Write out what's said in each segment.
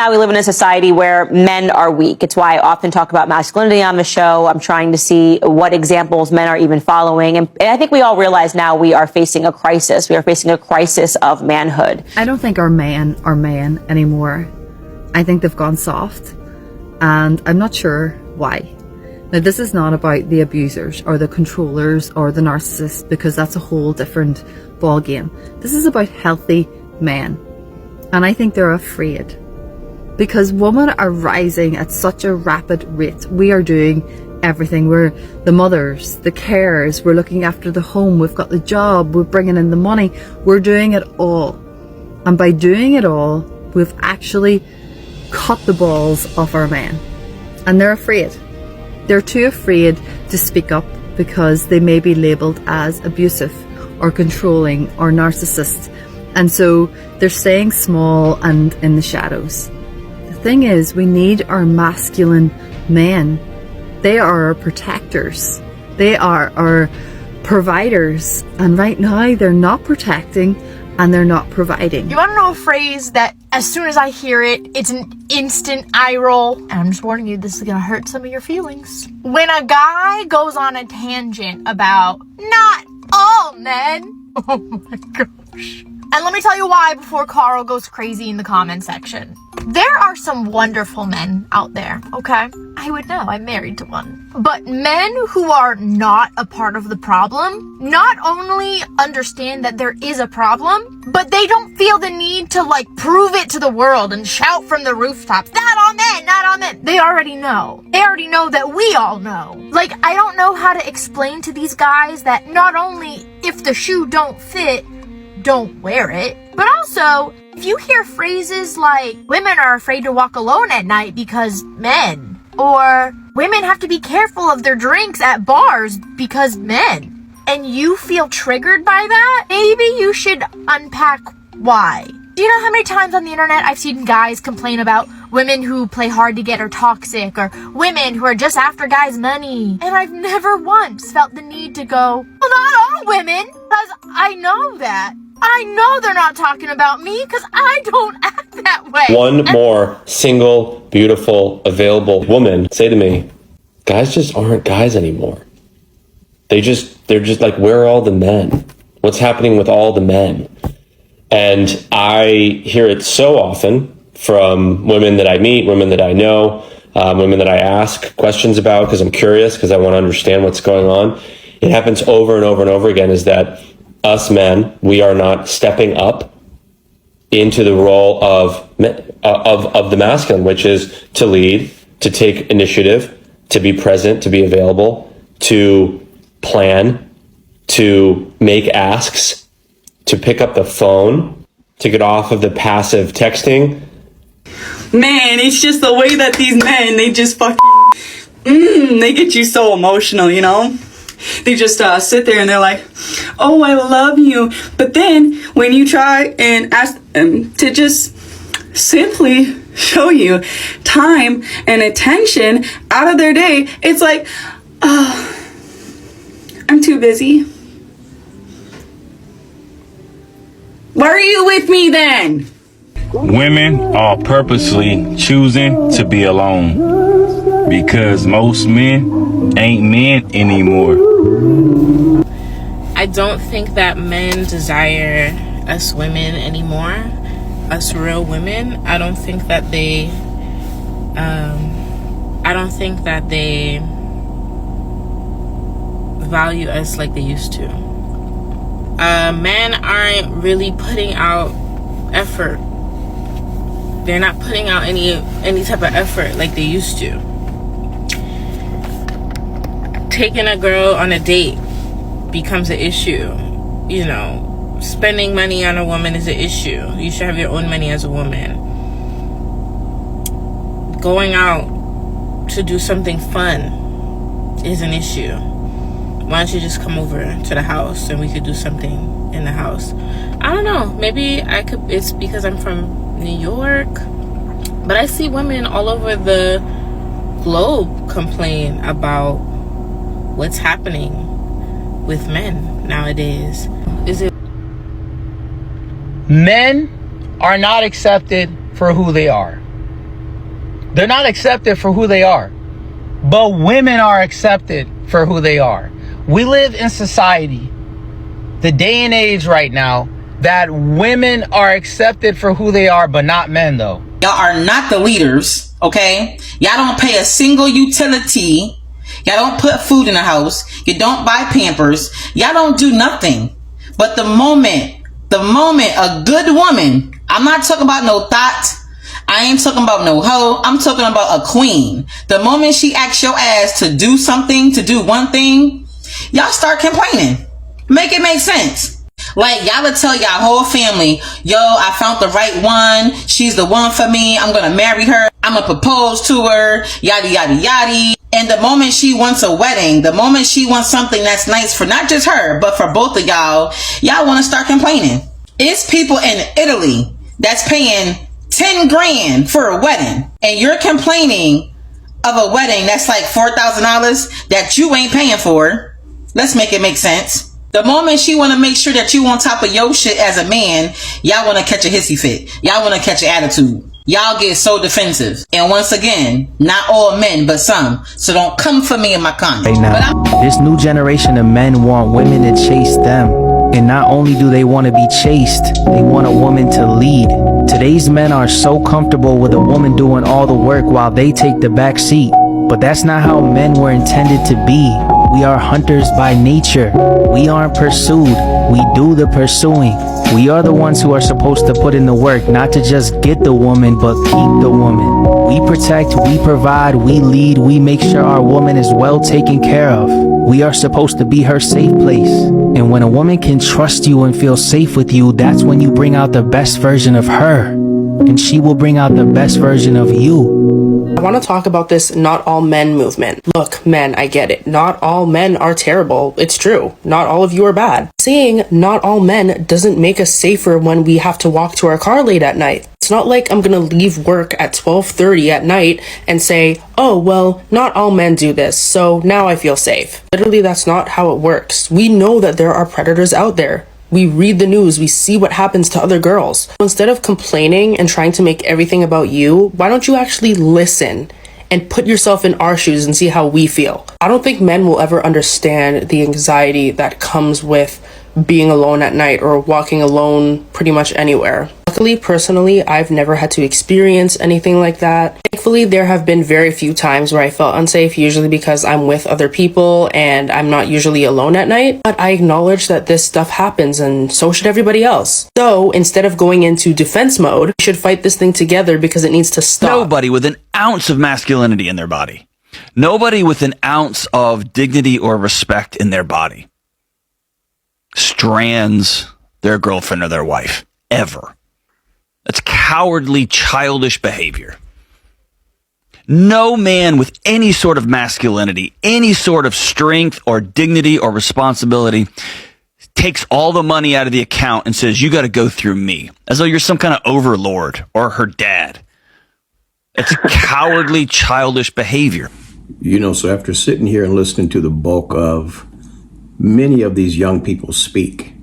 Now we live in a society where men are weak. It's why I often talk about masculinity on the show. I'm trying to see what examples men are even following. And I think we all realize now we are facing a crisis. We are facing a crisis of manhood. I don't think our men are men anymore. I think they've gone soft. And I'm not sure why. Now, this is not about the abusers or the controllers or the narcissists, because that's a whole different ball game. This is about healthy men. And I think they're afraid. Because women are rising at such a rapid rate. We are doing everything. We're the mothers, the carers, we're looking after the home, we've got the job, we're bringing in the money. We're doing it all. And by doing it all, we've actually cut the balls off our men. And they're afraid. They're too afraid to speak up because they may be labelled as abusive or controlling or narcissist. And so they're staying small and in the shadows. The thing is, we need our masculine men. They are our protectors. They are our providers. And right now they're not protecting and they're not providing. You want to know a phrase that as soon as I hear it, it's an instant eye roll? And I'm just warning you, this is going to hurt some of your feelings. When a guy goes on a tangent about not all men. Oh my gosh. And let me tell you why before Carl goes crazy in the comment section. There are some wonderful men out there, okay? I would know, I'm married to one. But men who are not a part of the problem not only understand that there is a problem, but they don't feel the need to prove it to the world and shout from the rooftops, not all men, not all men. They already know. They already know that we all know. I don't know how to explain to these guys that not only if the shoe don't fit, don't wear it, but also if you hear phrases like women are afraid to walk alone at night because men, or women have to be careful of their drinks at bars because men, and you feel triggered by that, maybe you should unpack why. Do you know how many times on the internet I've seen guys complain about women who play hard to get are toxic, or women who are just after guys' money? And I've never once felt the need to go, well, not all women, because I know that. I know they're not talking about me because I don't act that way. One more single, beautiful, available woman say to me, guys just aren't guys anymore. They're just where are all the men? What's happening with all the men? And I hear it so often from women that I meet, women that I know, women that I ask questions about because I'm curious, because I want to understand what's going on. It happens over and over and over again, is that us men, we are not stepping up into the role of the masculine, which is to lead, to take initiative, to be present, to be available, to plan, to make asks, to pick up the phone, to get off of the passive texting. Man, it's just the way that these men, they just they get you so emotional, you know? They just sit there and they're like, oh, I love you. But then when you try and ask them to just simply show you time and attention out of their day, it's like, oh, I'm too busy. Why are you with me then? Women are purposely choosing to be alone because most men ain't men anymore. I don't think that men desire us women anymore, us real women. I don't think that they value us like they used to. Men aren't really putting out effort. They're not putting out any type of effort like they used to. Taking a girl on a date becomes an issue. You know, spending money on a woman is an issue. You should have your own money as a woman. Going out to do something fun is an issue. Why don't you just come over to the house and we could do something in the house? I don't know. Maybe it's because I'm from New York, but I see women all over the globe complain about what's happening with men nowadays. Is it men are not accepted for who they are. They're not accepted for who they are. But women are accepted for who they are. We live in society, the day and age right now, that women are accepted for who they are, but not men, though. Y'all are not the leaders, okay? Y'all don't pay a single utility. Y'all don't put food in the house. You don't buy Pampers. Y'all don't do nothing. But the moment a good woman, I'm not talking about no thought, I ain't talking about no hoe, I'm talking about a queen. The moment she asks your ass to do something, to do one thing, y'all start complaining. Make it make sense. Like, y'all will tell y'all whole family, yo, I found the right one. She's the one for me. I'm going to marry her. I'm going to propose to her. Yada, yada, yada. And the moment she wants a wedding, the moment she wants something that's nice for not just her, but for both of y'all, y'all want to start complaining. It's people in Italy that's paying 10 grand for a wedding. And you're complaining of a wedding that's like $4,000 that you ain't paying for. Let's make it make sense. The moment she want to make sure that you on top of your shit as a man, y'all want to catch a hissy fit. Y'all want to catch an attitude. Y'all get so defensive. And once again, not all men, but some. So don't come for me in my comments. Right now, this new generation of men want women to chase them. And not only do they want to be chased, they want a woman to lead. Today's men are so comfortable with a woman doing all the work while they take the back seat. But that's not how men were intended to be. We are hunters by nature. We aren't pursued. We do the pursuing. We are the ones who are supposed to put in the work, not to just get the woman, but keep the woman. We protect, we provide, we lead, we make sure our woman is well taken care of. We are supposed to be her safe place. And when a woman can trust you and feel safe with you, that's when you bring out the best version of her. And she will bring out the best version of you. I want to talk about this not all men movement. Look, men, I get it. Not all men are terrible. It's true. Not all of you are bad. Saying not all men doesn't make us safer when we have to walk to our car late at night. It's not like I'm going to leave work at 12:30 at night and say, oh, well, not all men do this, so now I feel safe. Literally, that's not how it works. We know that there are predators out there. We read the news, we see what happens to other girls. Instead of complaining and trying to make everything about you, why don't you actually listen and put yourself in our shoes and see how we feel? I don't think men will ever understand the anxiety that comes with being alone at night or walking alone pretty much anywhere. Luckily, personally, I've never had to experience anything like that. Thankfully, there have been very few times where I felt unsafe, usually because I'm with other people and I'm not usually alone at night. But I acknowledge that this stuff happens and so should everybody else. So instead of going into defense mode, we should fight this thing together because it needs to stop. Nobody with an ounce of masculinity in their body. Nobody with an ounce of dignity or respect in their body strands their girlfriend or their wife. Ever. That's cowardly, childish behavior. No man with any sort of masculinity, any sort of strength or dignity or responsibility takes all the money out of the account and says, you got to go through me, as though you're some kind of overlord or her dad. It's cowardly, childish behavior. You know, so after sitting here and listening to the bulk of many of these young people speak,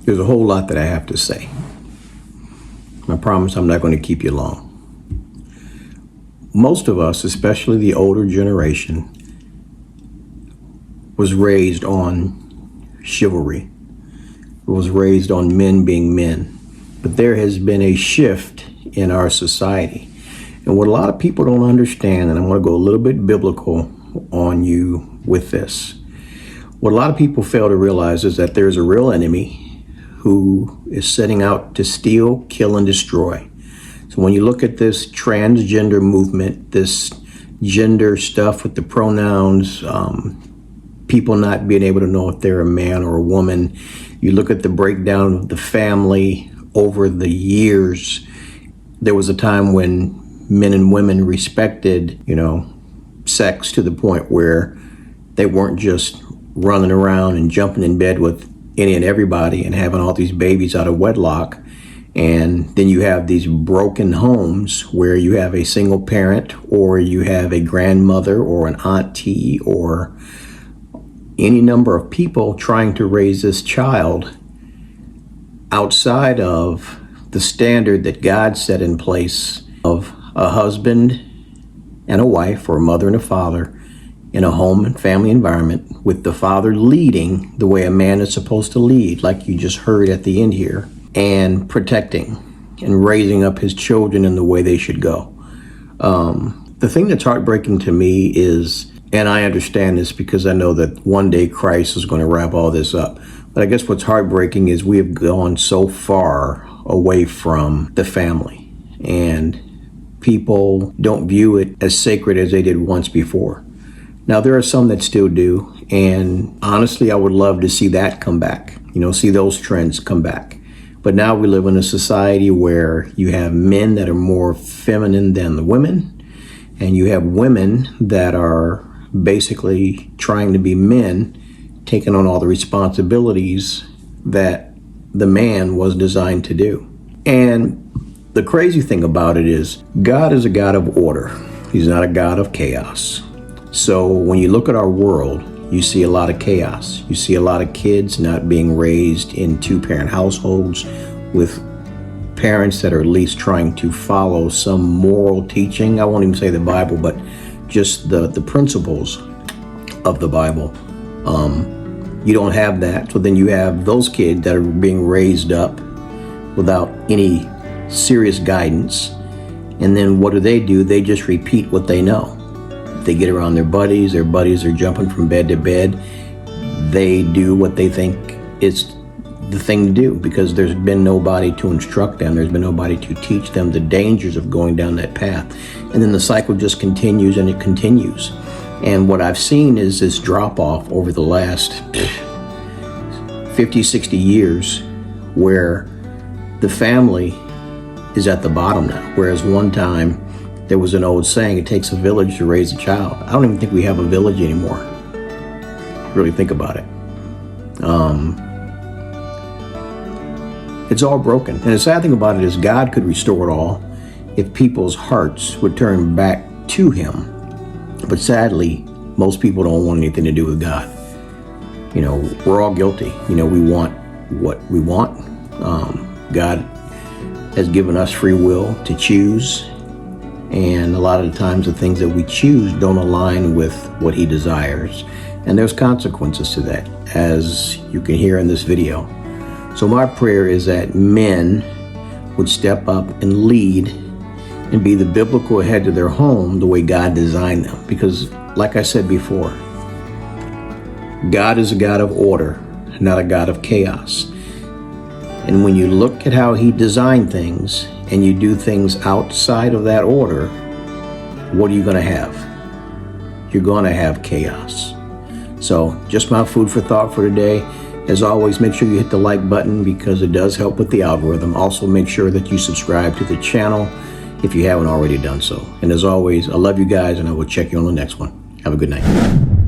there's a whole lot that I have to say. I promise I'm not going to keep you long. Most of us, especially the older generation, was raised on chivalry. Was raised on men being men. But there has been a shift in our society. And what a lot of people don't understand, and I'm going to go a little bit biblical on you with this. What a lot of people fail to realize is that there's a real enemy who is setting out to steal, kill, and destroy. So when you look at this transgender movement, this gender stuff with the pronouns, people not being able to know if they're a man or a woman, you look at the breakdown of the family over the years. There was a time when men and women respected, sex to the point where they weren't just running around and jumping in bed with any and everybody and having all these babies out of wedlock. And then you have these broken homes where you have a single parent, or you have a grandmother or an auntie or any number of people trying to raise this child outside of the standard that God set in place of a husband and a wife, or a mother and a father, in a home and family environment, with the father leading the way a man is supposed to lead, like you just heard at the end here, and protecting and raising up his children in the way they should go. The thing that's heartbreaking to me is, and I understand this because I know that one day Christ is going to wrap all this up, but I guess what's heartbreaking is we have gone so far away from the family, and people don't view it as sacred as they did once before. Now, there are some that still do, and honestly, I would love to see that come back, see those trends come back. But now we live in a society where you have men that are more feminine than the women, and you have women that are basically trying to be men, taking on all the responsibilities that the man was designed to do. And the crazy thing about it is, God is a God of order. He's not a God of chaos. So when you look at our world, you see a lot of chaos. You see a lot of kids not being raised in two-parent households with parents that are at least trying to follow some moral teaching. I won't even say the Bible, but just the principles of the Bible. You don't have that. So then you have those kids that are being raised up without any serious guidance. And then what do? They just repeat what they know. They get around their buddies are jumping from bed to bed. They do what they think is the thing to do because there's been nobody to instruct them. There's been nobody to teach them the dangers of going down that path. And then the cycle just continues and it continues. And what I've seen is this drop off over the last 50, 60 years where the family is at the bottom now. Whereas one time, there was an old saying, it takes a village to raise a child. I don't even think we have a village anymore. Really think about it. It's all broken. And the sad thing about it is God could restore it all if people's hearts would turn back to Him. But sadly, most people don't want anything to do with God. We're all guilty. We want what we want. God has given us free will to choose. And a lot of the times the things that we choose don't align with what He desires. And there's consequences to that, as you can hear in this video. So my prayer is that men would step up and lead and be the biblical head of their home the way God designed them. Because like I said before, God is a God of order, not a God of chaos. And when you look at how He designed things and you do things outside of that order, what are you going to have? You're going to have chaos. So just my food for thought for today. As always, make sure you hit the like button because it does help with the algorithm. Also, make sure that you subscribe to the channel if you haven't already done so. And as always, I love you guys and I will check you on the next one. Have a good night.